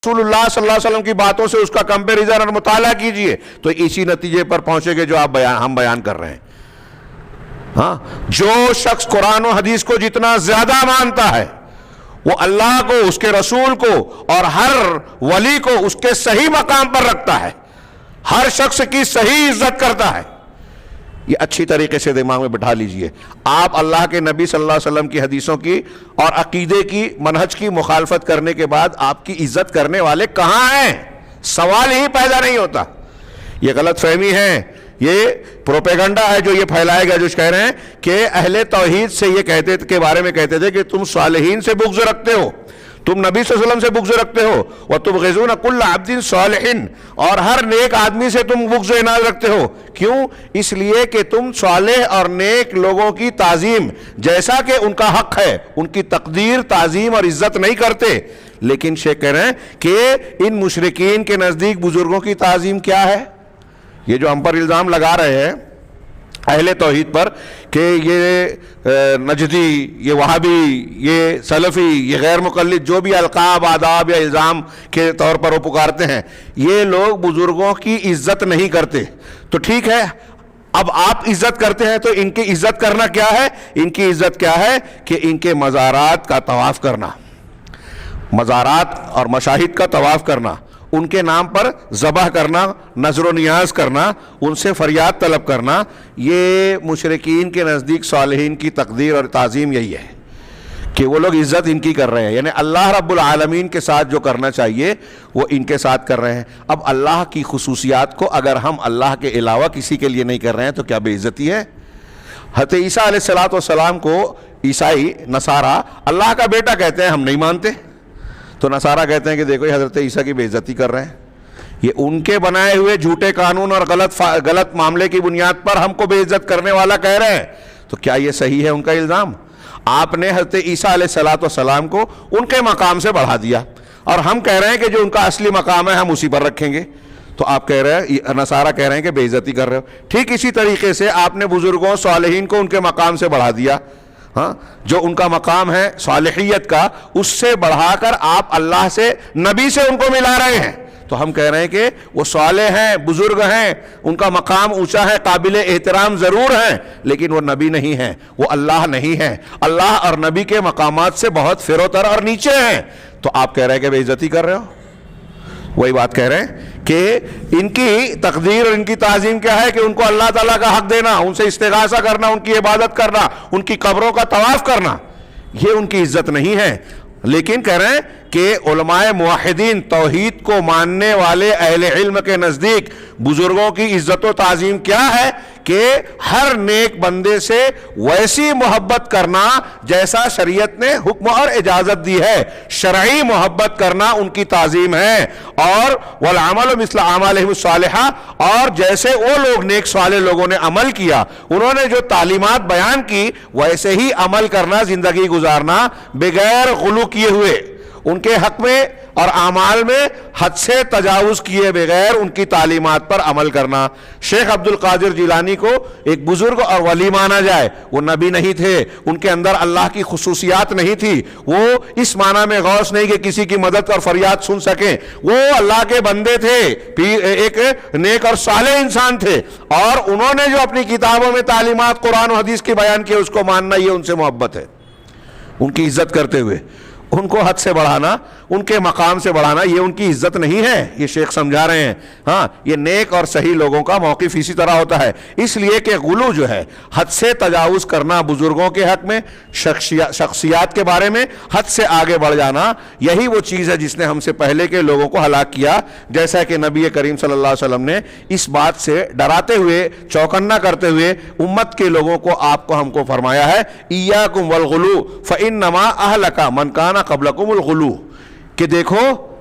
رسول اللہ صلی اللہ علیہ وسلم کی باتوں سے اس کا کمپیریزن اور مطالعہ کیجئے تو اسی نتیجے پر پہنچے گے جو ہم بیان کر رہے ہیں. ہاں، جو شخص قرآن و حدیث کو جتنا زیادہ مانتا ہے وہ اللہ کو، اس کے رسول کو اور ہر ولی کو اس کے صحیح مقام پر رکھتا ہے، ہر شخص کی صحیح عزت کرتا ہے. یہ اچھی طریقے سے دماغ میں بٹھا لیجئے. آپ اللہ کے نبی صلی اللہ علیہ وسلم کی حدیثوں کی اور عقیدے کی، منہج کی مخالفت کرنے کے بعد آپ کی عزت کرنے والے کہاں ہیں؟ سوال ہی پیدا نہیں ہوتا. یہ غلط فہمی ہے، یہ پروپیگنڈا ہے جو یہ پھیلائے گا، جو کہہ رہے ہیں کہ اہل توحید سے یہ کہتے کے بارے میں کہتے تھے کہ تم صالحین سے بغض رکھتے ہو، تم نبی صلی اللہ علیہ وسلم سے بغض رکھتے ہو، وَتُبْغِضُونَ كُلَّ عَبْدٍ صَالِحٍ، اور ہر نیک آدمی سے تم بغض و عناد رکھتے ہو. کیوں؟ اس لیے کہ تم صالح اور نیک لوگوں کی تعظیم جیسا کہ ان کا حق ہے، ان کی تقدیر، تعظیم اور عزت نہیں کرتے. لیکن شیخ کہہ رہے ہیں کہ ان مشرکین کے نزدیک بزرگوں کی تعظیم کیا ہے؟ یہ جو ہم پر الزام لگا رہے ہیں اہل توحید پر کہ یہ نجدی، یہ وہابی، یہ سلفی، یہ غیر مقلد، جو بھی القاب، آداب یا الزام کے طور پر وہ پکارتے ہیں، یہ لوگ بزرگوں کی عزت نہیں کرتے. تو ٹھیک ہے، اب آپ عزت کرتے ہیں تو ان کی عزت کرنا کیا ہے؟ ان کی عزت کیا ہے کہ ان کے مزارات کا طواف کرنا، مزارات اور مشاہد کا طواف کرنا، ان کے نام پر ذبح کرنا، نظر و نیاز کرنا، ان سے فریاد طلب کرنا. یہ مشرکین کے نزدیک صالحین کی تقدیر اور تعظیم یہی ہے کہ وہ لوگ عزت ان کی کر رہے ہیں، یعنی اللہ رب العالمین کے ساتھ جو کرنا چاہیے وہ ان کے ساتھ کر رہے ہیں. اب اللہ کی خصوصیات کو اگر ہم اللہ کے علاوہ کسی کے لیے نہیں کر رہے ہیں تو کیا بے عزتی ہے؟ حضرت عیسیٰ علیہ السلام کو عیسائی نصارہ اللہ کا بیٹا کہتے ہیں، ہم نہیں مانتے. تو نصارہ کہتے ہیں کہ دیکھو یہ حضرت عیسیٰ کی بے عزتی کر رہے ہیں، یہ ان کے بنائے ہوئے جھوٹے قانون اور غلط معاملے کی بنیاد پر ہم کو بے عزت کرنے والا کہہ رہے ہیں. تو کیا یہ صحیح ہے ان کا الزام؟ آپ نے حضرت عیسیٰ علیہ السلام کو ان کے مقام سے بڑھا دیا اور ہم کہہ رہے ہیں کہ جو ان کا اصلی مقام ہے ہم اسی پر رکھیں گے. تو آپ کہہ رہے ہیں، نصارہ کہہ رہے ہیں کہ بے عزتی کر رہے ہو. ٹھیک اسی طریقے سے آپ نے بزرگوں صالحین کو ان کے مقام سے بڑھا دیا. ہاں، جو ان کا مقام ہے صالحیت کا، اس سے بڑھا کر آپ اللہ سے، نبی سے ان کو ملا رہے ہیں. تو ہم کہہ رہے ہیں کہ وہ صالح ہیں، بزرگ ہیں، ان کا مقام اونچا ہے، قابل احترام ضرور ہیں، لیکن وہ نبی نہیں ہیں، وہ اللہ نہیں ہیں. اللہ اور نبی کے مقامات سے بہت فروتر اور نیچے ہیں. تو آپ کہہ رہے ہیں کہ بے عزتی کر رہے ہو. وہی بات کہہ رہے ہیں کہ ان کی تقدیر اور ان کی تعظیم کیا ہے کہ ان کو اللہ تعالیٰ کا حق دینا، ان سے استغاثہ کرنا، ان کی عبادت کرنا، ان کی قبروں کا طواف کرنا، یہ ان کی عزت نہیں ہے. لیکن کہہ رہے ہیں کہ علماء موحدین، توحید کو ماننے والے اہل علم کے نزدیک بزرگوں کی عزت و تعظیم کیا ہے کہ ہر نیک بندے سے ویسی محبت کرنا جیسا شریعت نے حکم اور اجازت دی ہے. شرعی محبت کرنا ان کی تعظیم ہے. اور والعمل مثل اعمالهم الصالحہ، اور جیسے وہ لوگ نیک صالح لوگوں نے عمل کیا، انہوں نے جو تعلیمات بیان کی ویسے ہی عمل کرنا، زندگی گزارنا بغیر غلو کیے ہوئے، ان کے حق میں اور اعمال میں حد سے تجاوز کیے بغیر ان کی تعلیمات پر عمل کرنا. شیخ عبد القادر جیلانی کو ایک بزرگ اور ولی مانا جائے، وہ نبی نہیں تھے، ان کے اندر اللہ کی خصوصیات نہیں تھی، وہ اس معنی میں غوث نہیں کہ کسی کی مدد اور فریاد سن سکیں، وہ اللہ کے بندے تھے، ایک نیک اور صالح انسان تھے، اور انہوں نے جو اپنی کتابوں میں تعلیمات قرآن و حدیث کی بیان کی اس کو ماننا، یہ ان سے محبت ہے. ان کی عزت کرتے ہوئے ان کو حد سے بڑھانا، ان کے مقام سے بڑھانا، یہ ان کی عزت نہیں ہے. یہ شیخ سمجھا رہے ہیں. ہاں، یہ نیک اور صحیح لوگوں کا موقف اسی طرح ہوتا ہے. اس لیے کہ غلو جو ہے، حد سے تجاوز کرنا بزرگوں کے حق میں، شخصیات کے بارے میں حد سے آگے بڑھ جانا، یہی وہ چیز ہے جس نے ہم سے پہلے کے لوگوں کو ہلاک کیا. جیسا کہ نبی کریم صلی اللہ علیہ وسلم نے اس بات سے ڈراتے ہوئے، چوکنا کرتے ہوئے امت کے لوگوں کو، آپ کو، ہم کو فرمایا ہے، ایاکم والغلو فانما اہلک من کان قبلکم الغلو، کہ دیکھو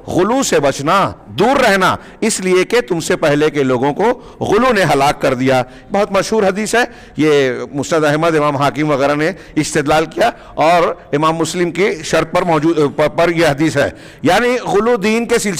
غلو سے بچنا، دور رہنا، اس لیے کہ تم سے پہلے کے لوگوں کو غلو نے ہلاک کر دیا. بہت مشہور حدیث ہے یہ، مسند احمد، امام حاکم وغیرہ نے استدلال کیا، اور امام مسلم کی شرط پر موجود پر یہ حدیث ہے. یعنی غلو دین کے سلسلے